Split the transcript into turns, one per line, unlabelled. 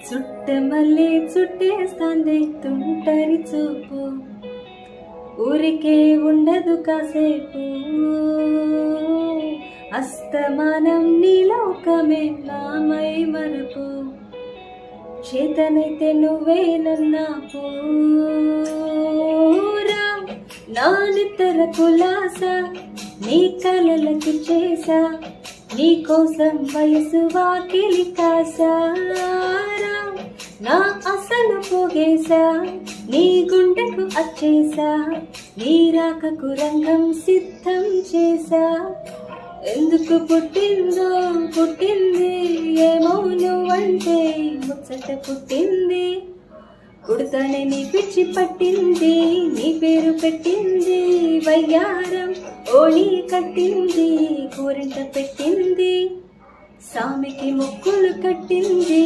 చుట్టమల్లే చుట్టేస్తాందే తుంటరి చూపు, ఊరికే ఉండదు కాసేపు. అస్తమానం నీ లోకమే నామై మరపు, చేతనైతే నువ్వే నన్నా పూరా. నా నిద్ర కులాస నీ కలలకి చేసా, నీ కోసం వయసు వాకిలి కాసారా. నా అసలు పోగేసా, నీ గుండెకు అచ్చేసా, నీ రాకకు రంగం సిద్ధం చేసా. ఎందుకు పుట్టిందో పుట్టింది, ఏమో నువ్వంటే ముచ్చట పుట్టింది. పుడతానే నీ పిచ్చి పట్టింది, నీ పేరు పెట్టింది వయ్యారం. ఓణి కట్టింది, కూరంట పెట్టింది, సామికి ముక్కులు కట్టింది.